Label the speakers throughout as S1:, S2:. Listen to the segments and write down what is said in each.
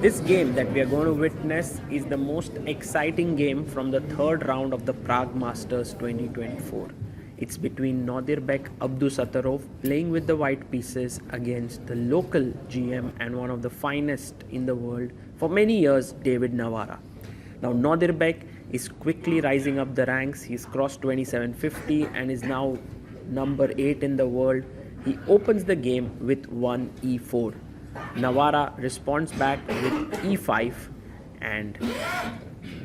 S1: This game that we are going to witness is the most exciting game from the third round of the Prague Masters 2024. It's between Nodirbek Abdusattorov playing with the white pieces against the local GM and one of the finest in the world for many years, David Navara. Now Nodirbek is quickly rising up the ranks. He's crossed 2750 and is now number 8 in the world. He opens the game with 1 e4. Navara responds back with e5 and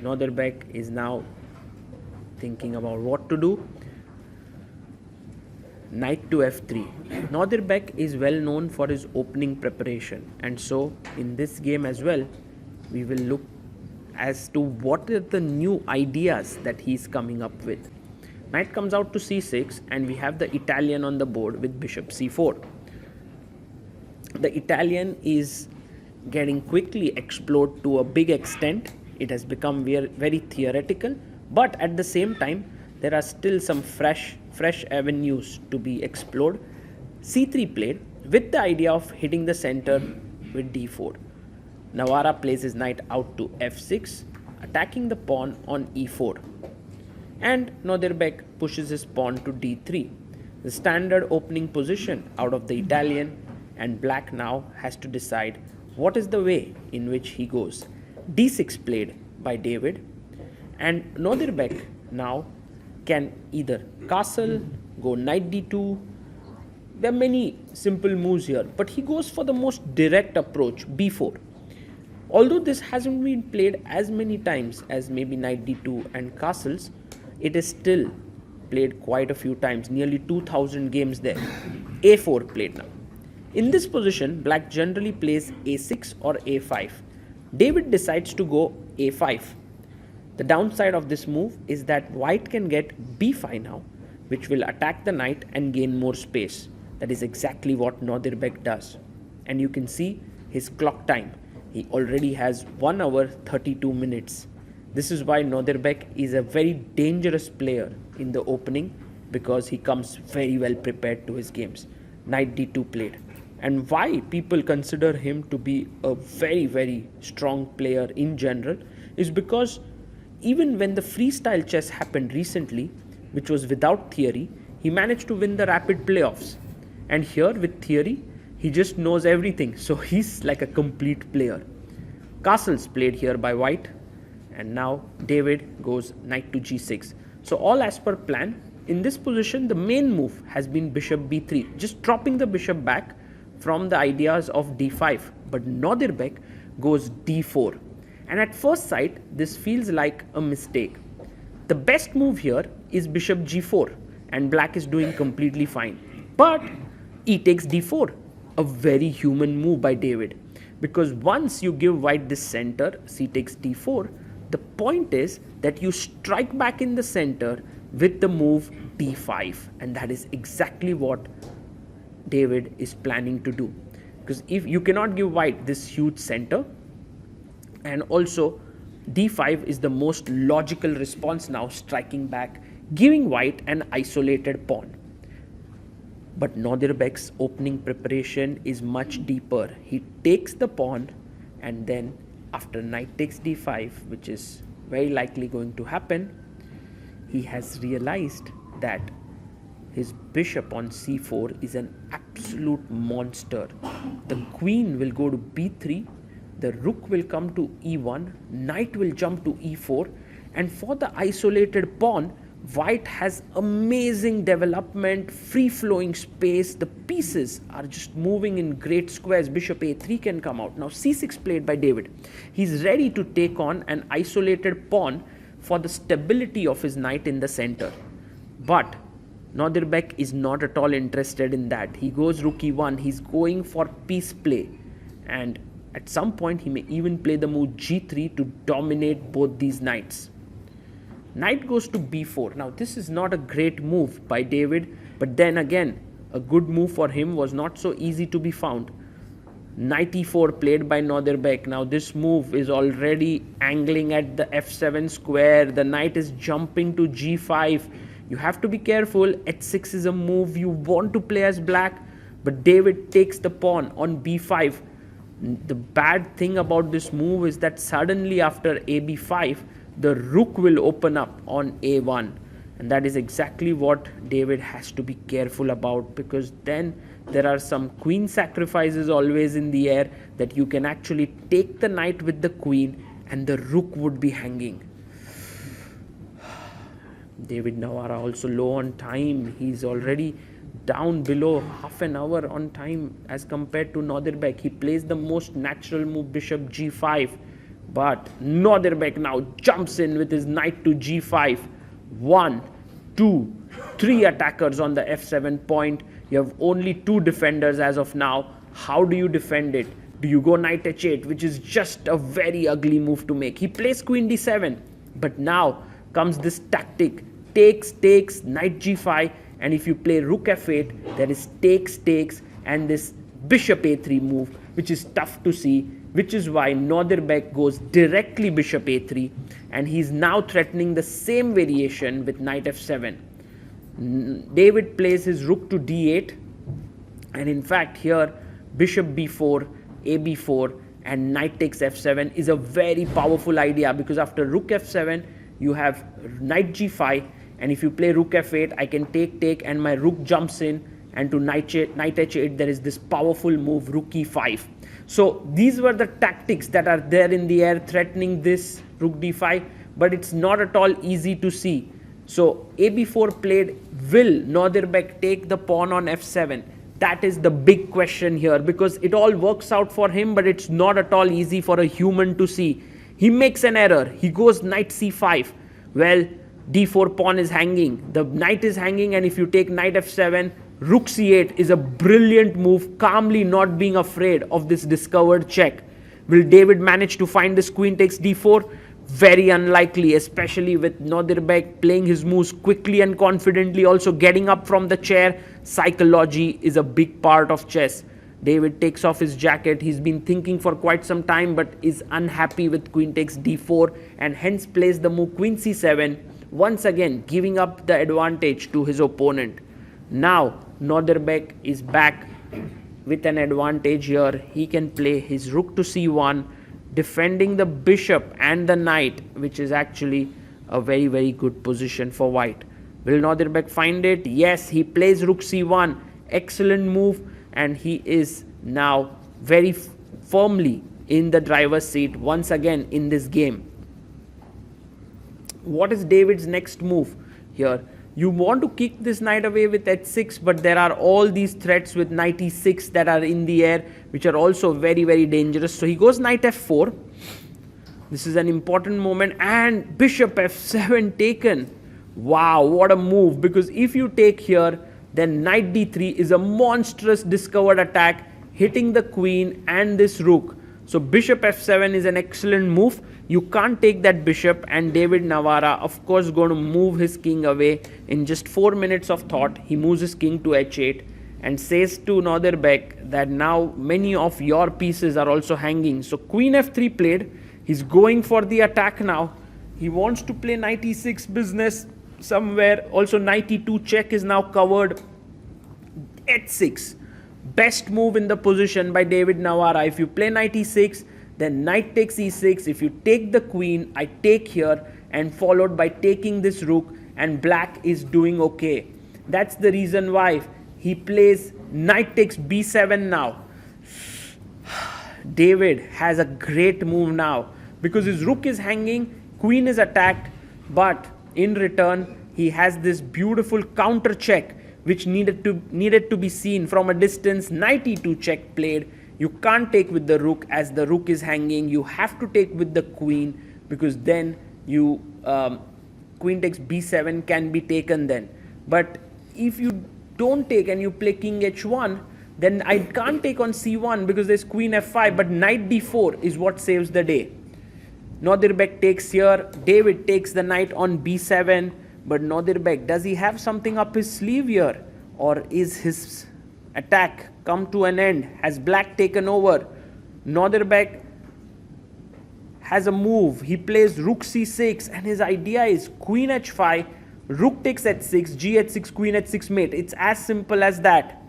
S1: Nodirbek is now thinking about what to do. Knight to f3. Nodirbek is well known for his opening preparation, and so in this game as well we will look as to what are the new ideas that he's coming up with. Knight comes out to c6 and we have the Italian on the board with bishop c4. The Italian is getting quickly explored to a big extent. It has become very theoretical, but at the same time there are still some fresh avenues to be explored. c3 played with the idea of hitting the center with d4. Navara plays his knight out to f6, attacking the pawn on e4. And Nodirbek pushes his pawn to d3. The standard opening position out of the Italian, and black now has to decide what is the way in which he goes. d6 played by David, and Nodirbek now can either castle, go knight d2. There are many simple moves here, but he goes for the most direct approach, b4. Although this hasn't been played as many times as maybe knight d2 and castles, it is still played quite a few times, nearly 2000 games there. a4 played now. In this position, black generally plays a6 or a5. David decides to go a5. The downside of this move is that white can get b5 now, which will attack the knight and gain more space. That is exactly what Nodirbek does. And you can see his clock time. He already has 1 hour 32 minutes. This is why Nodirbek is a very dangerous player in the opening, because he comes very well prepared to his games. Knight d2 played. And why people consider him to be a very strong player in general is because even when the freestyle chess happened recently, which was without theory, he managed to win the rapid playoffs. And here with theory, he just knows everything. So he's like a complete player. Castles played here by white. And now David goes knight to g6. So all as per plan. In this position, the main move has been bishop b3, just dropping the bishop back from the ideas of d5. But Nodirbek goes d4. And at first sight, this feels like a mistake. The best move here is bishop g4, and black is doing completely fine. But e takes d4, a very human move by David. Because once you give white this center, c takes d4, the point is that you strike back in the center with the move d5. And that is exactly what David is planning to do. Because if you cannot give white this huge center, and also d5 is the most logical response now, striking back, giving white an isolated pawn. But Nodirbek's opening preparation is much deeper. He takes the pawn, and then after knight takes d5, which is very likely going to happen, he has realized that his bishop on c4 is an absolute monster. The queen will go to b3, the rook will come to e1, knight will jump to e4, and for the isolated pawn, white has amazing development, free-flowing space. The pieces are just moving in great squares. Bishop a3 can come out. Now c6 played by David. He's ready to take on an isolated pawn for the stability of his knight in the center. But Nodirbek is not at all interested in that. He goes rook e1. He's going for piece play. And at some point, he may even play the move g3 to dominate both these knights. Knight goes to b4. Now, this is not a great move by David, but then again, a good move for him was not so easy to be found. Knight e4 played by Nodirbek. Now, this move is already angling at the f7 square. The knight is jumping to g5. You have to be careful. h6 is a move you want to play as black, but David takes the pawn on b5. The bad thing about this move is that suddenly after AB5, the rook will open up on A1. And that is exactly what David has to be careful about, because then there are some queen sacrifices always in the air that you can actually take the knight with the queen and the rook would be hanging. David Navara also low on time. He's already down below half an hour on time as compared to Nodirbek. He plays the most natural move, bishop g5, but Nodirbek now jumps in with his knight to g5. 1, 2, 3 attackers on the f7 point. You have only 2 defenders as of now. How do you defend it? Do you go knight h8, which is just a very ugly move to make? He plays queen d7, but now comes this tactic, takes, knight g5, and if you play rook f8, there is takes, and this bishop a3 move, which is tough to see, which is why Nodirbek goes directly bishop a3, and he's now threatening the same variation with knight f7. David plays his rook to d8, and in fact here bishop b4, ab4, and knight takes f7 is a very powerful idea, because after rook f7 you have knight g5, and if you play rook f8, I can take, and my rook jumps in, and to knight h8 there is this powerful move rook e5. So these were the tactics that are there in the air threatening this rook d5, but it's not at all easy to see. So ab4 played, will Nodirbek take the pawn on f7? That is the big question here, because it all works out for him, but it's not at all easy for a human to see. He makes an error. He goes knight c5. Well, d4 pawn is hanging. The knight is hanging, and if you take knight f7, rook c8 is a brilliant move, calmly not being afraid of this discovered check. Will David manage to find this queen takes d4? Very unlikely, especially with Nodirbek playing his moves quickly and confidently, also getting up from the chair. Psychology is a big part of chess. David takes off his jacket. He's been thinking for quite some time, but is unhappy with queen takes d4, and hence plays the move queen c7, once again giving up the advantage to his opponent. Now Nodirbek is back with an advantage here. He can play his rook to c1, defending the bishop and the knight, which is actually a very, very good position for white. Will Nodirbek find it? Yes, he plays rook c1. Excellent move, and he is now very firmly in the driver's seat once again in this game. What is David's next move here? You want to kick this knight away with h6, but there are all these threats with knight e6 that are in the air, which are also very, very dangerous. So he goes knight f4. This is an important moment, and bishop f7 taken. Wow, what a move, because if you take here, then knight d3 is a monstrous discovered attack, hitting the queen and this rook. So bishop f7 is an excellent move. You can't take that bishop, and David Navara, of course, going to move his king away in just 4 minutes of thought. He moves his king to h8 and says to Nodirbek that now many of your pieces are also hanging. So queen f3 played. He's going for the attack now. He wants to play knight e6 business somewhere. Also knight e2 check is now covered. h6. Best move in the position by David Navara. If you play knight e6, then knight takes e6. If you take the queen, I take here, and followed by taking this rook, and black is doing okay. That's the reason why he plays knight takes b7 now. David has a great move now, because his rook is hanging, queen is attacked, but in return he has this beautiful counter check which needed to be seen from a distance. Knight e2 check played. You can't take with the rook as the rook is hanging. You have to take with the queen, because then you queen takes b7 can be taken then. But if you don't take and you play king h1, then I can't take on c1 because there's queen f5, but knight d4 is what saves the day. Nodirbek takes here. David takes the knight on b7, but Nodirbek, does he have something up his sleeve here, or is his attack come to an end? Has black taken over? Nodirbek has a move. He plays rook c6, and his idea is queen h5, rook takes h6, g h6, queen h6 mate. It's as simple as that.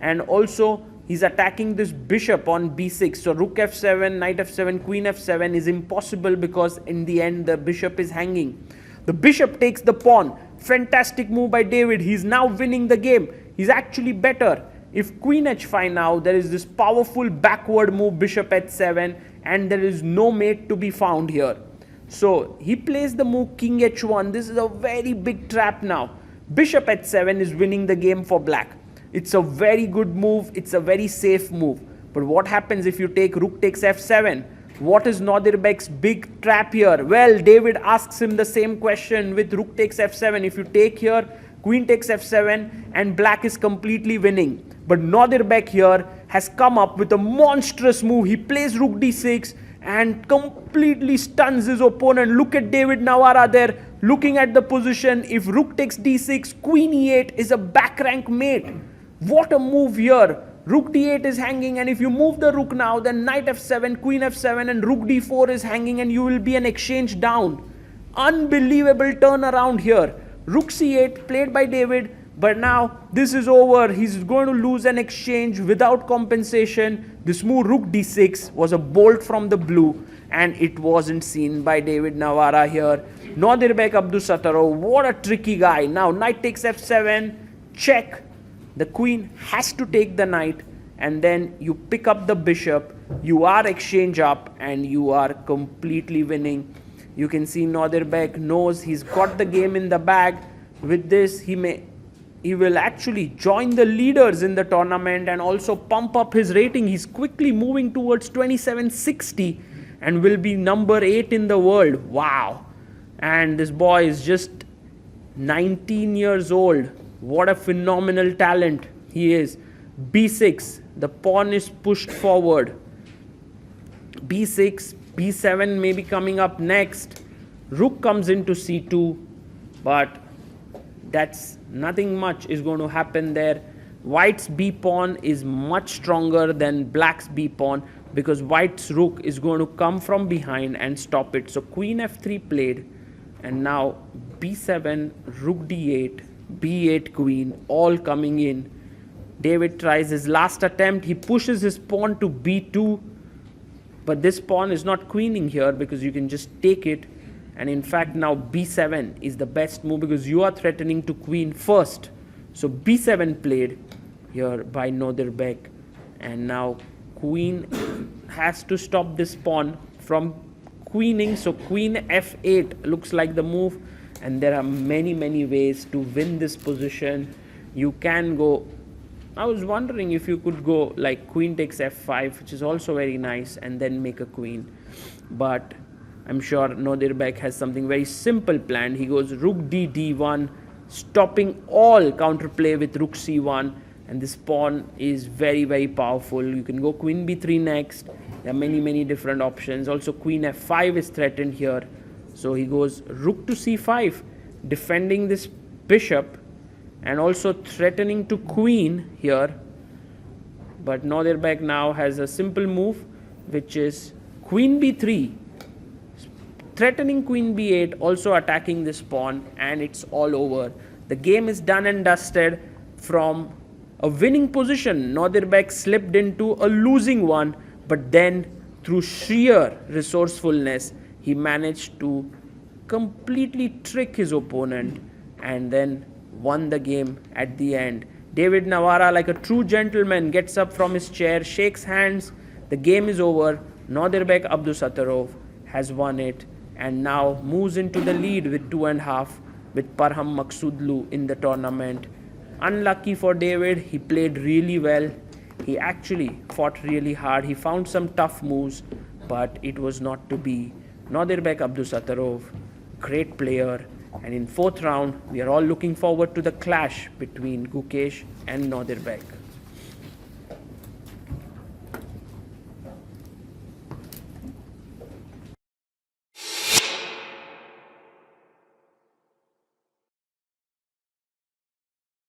S1: And also he's attacking this bishop on b6. So rook f7, knight f7, queen f7 is impossible because in the end the bishop is hanging. The bishop takes the pawn. Fantastic move by David. He's now winning the game. He's actually better. If queen h5 now, there is this powerful backward move, bishop h7, and there is no mate to be found here. So he plays the move king h1. This is a very big trap now. Bishop h7 is winning the game for black. It's a very good move. It's a very safe move. But what happens if you take rook takes f7? What is Nodirbek's big trap here? Well, David asks him the same question with rook takes f7. If you take here, queen takes f7 and black is completely winning. But Nodirbek here has come up with a monstrous move. He plays rook d6 and completely stuns his opponent. Look at David Navara there looking at the position. If rook takes d6, queen e8 is a back rank mate. What a move here. Rook d8 is hanging, and if you move the rook now, then knight f7, queen f7 and rook d4 is hanging, and you will be an exchange down. Unbelievable turnaround here. Rook c8 played by David, but now this is over. He's going to lose an exchange without compensation. This move rook d6 was a bolt from the blue, and it wasn't seen by David Navara here. Nodirbek Abdusattorov, what a tricky guy. Now knight takes f7, check. The queen has to take the knight, and then you pick up the bishop. You are exchange up, and you are completely winning. You can see Nodirbek knows he's got the game in the bag. With this, he will actually join the leaders in the tournament and also pump up his rating. He's quickly moving towards 2760 and will be number 8 in the world. Wow. And this boy is just 19 years old. What a phenomenal talent he is. b6, the pawn is pushed forward. b6, b7 may be coming up next. Rook comes into c2, but that's nothing much is going to happen there. White's b pawn is much stronger than black's b pawn because white's rook is going to come from behind and stop it. So queen f3 played, and now b7, rook d8, b8 queen, all coming in. David tries his last attempt. He pushes his pawn to b2, but this pawn is not queening here because you can just take it. And in fact, now b7 is the best move because you are threatening to queen first. So b7 played here by Nodirbek, and now queen has to stop this pawn from queening. So queen f8 looks like the move, and there are many ways to win this position. You can go, I was wondering if you could go like queen takes f5, which is also very nice, and then make a queen. But I'm sure Nodirbek has something very simple planned. He goes rook d d1, stopping all counterplay with rook c1, and this pawn is very powerful. You can go queen b3 next. There are many different options. Also queen f5 is threatened here. So he goes rook to c5, defending this bishop and also threatening to queen here. But Nodirbek now has a simple move, which is queen b3, threatening queen b8, also attacking this pawn, and it's all over. The game is done and dusted. From a winning position, Nodirbek slipped into a losing one, but then through sheer resourcefulness, he managed to completely trick his opponent and then won the game at the end. David Navara, like a true gentleman, gets up from his chair, shakes hands. The game is over. Nodirbek Abdusattorov has won it and now moves into the lead with 2.5 with Parham Maksudlu in the tournament. Unlucky for David, he played really well. He actually fought really hard. He found some tough moves, but it was not to be. Nodirbek Abdusattorov, great player. And in 4th round, we are all looking forward to the clash between Gukesh and Nodirbek.